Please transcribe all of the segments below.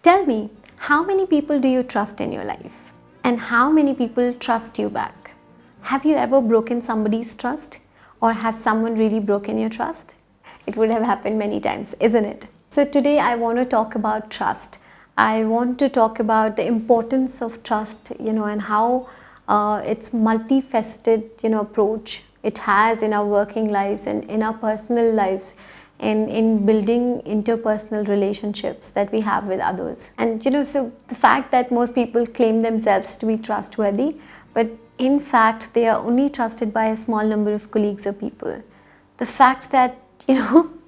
Tell me, how many people do you trust in your life? And how many people trust you back? Have you ever broken somebody's trust? Or has someone really broken your trust? It would have happened many times, isn't it? So today I want to talk about trust. I want to talk about the importance of trust, and how it's multifaceted, approach it has in our working lives and in our personal lives, in building interpersonal relationships that we have with others. And so the fact that most people claim themselves to be trustworthy, but in fact they are only trusted by a small number of colleagues or people. The fact that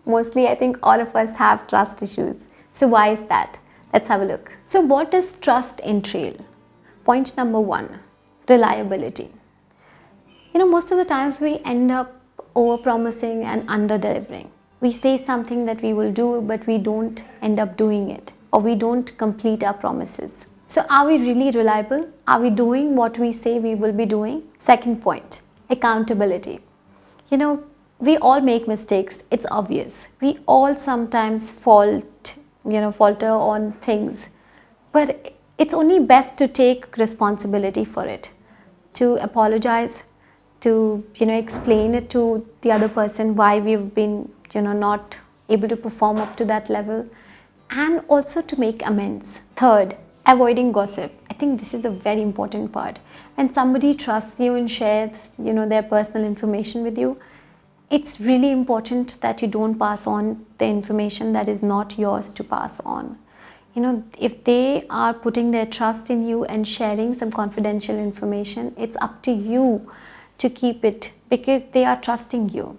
mostly I think all of us have trust issues. So why is that? Let's have a look. So what does trust entail? Point number one, reliability. Most of the times we end up over promising and under delivering. We say something that we will do, but we don't end up doing it, or we don't complete our promises. So are we really reliable? Are we doing what we say we will be doing? Second point, accountability. We all make mistakes, it's obvious. We all sometimes falter on things. But it's only best to take responsibility for it, to apologize, to explain it to the other person why we've been not able to perform up to that level, and also to make amends. Third, avoiding gossip. I think this is a very important part. When somebody trusts you and shares their personal information with you, it's really important that you don't pass on the information that is not yours to pass on. If they are putting their trust in you and sharing some confidential information, it's up to you to keep it, because they are trusting you.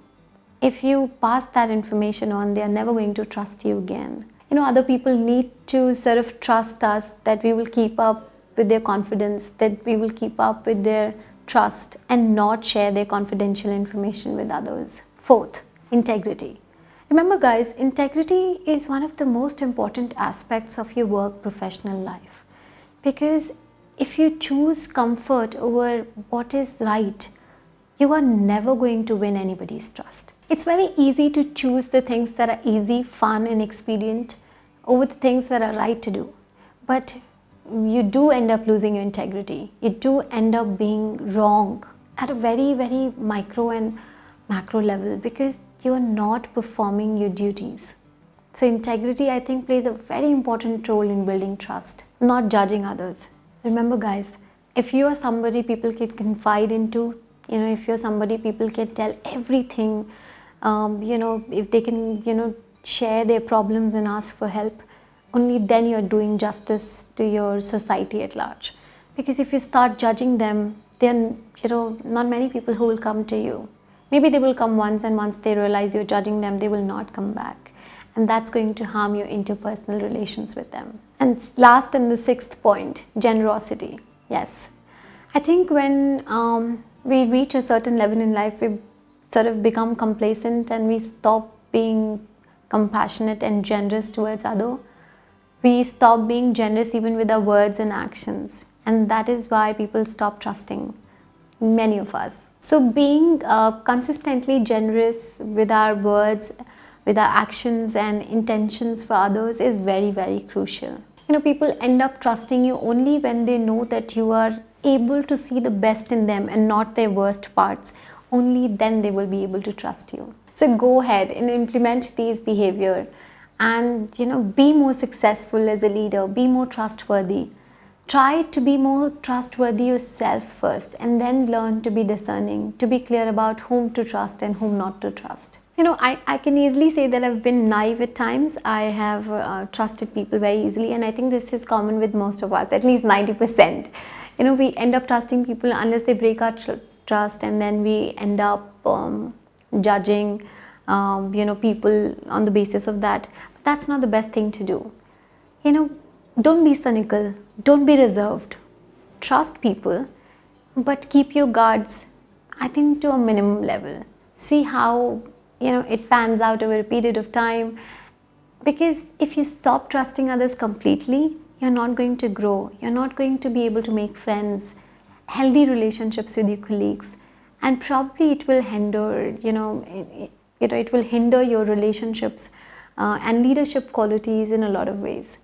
If you pass that information on, they are never going to trust you again. Other people need to sort of trust us that we will keep up with their confidence, that we will keep up with their trust and not share their confidential information with others. Fourth, integrity. Remember guys, integrity is one of the most important aspects of your work professional life, because if you choose comfort over what is right, you are never going to win anybody's trust. It's very easy to choose the things that are easy, fun and expedient over the things that are right to do. But you do end up losing your integrity. You do end up being wrong at a very, very micro and macro level, because you are not performing your duties. So integrity, I think, plays a very important role in building trust, not judging others. Remember guys, if you are somebody people can confide into, if you're somebody people can tell everything, if they can, share their problems and ask for help, only then you're doing justice to your society at large. Because if you start judging them, then, not many people who will come to you. Maybe they will come once, and once they realize you're judging them, they will not come back. And that's going to harm your interpersonal relations with them. And last, and the sixth point, generosity. Yes. I think when we reach a certain level in life, we sort of become complacent and we stop being compassionate and generous towards others. We stop being generous even with our words and actions. And that is why people stop trusting, many of us. So being consistently generous with our words, with our actions and intentions for others is very, very crucial. People end up trusting you only when they know that you are able to see the best in them and not their worst parts. Only then they will be able to trust you. So go ahead and implement these behavior and be more successful as a leader, be more trustworthy. Try to be more trustworthy yourself first, and then learn to be discerning, to be clear about whom to trust and whom not to trust. I can easily say that I've been naive at times. I have trusted people very easily, and I think this is common with most of us, at least 90%. We end up trusting people unless they break our trust, and then we end up judging people on the basis of that. But that's not the best thing to do. Don't be cynical, don't be reserved. Trust people, but keep your guards, I think, to a minimum level. See how it pans out over a period of time, because if you stop trusting others completely, you're not going to grow. You're not going to be able to make friends, healthy relationships with your colleagues, and probably it will hinder, it will hinder your relationships and leadership qualities in a lot of ways.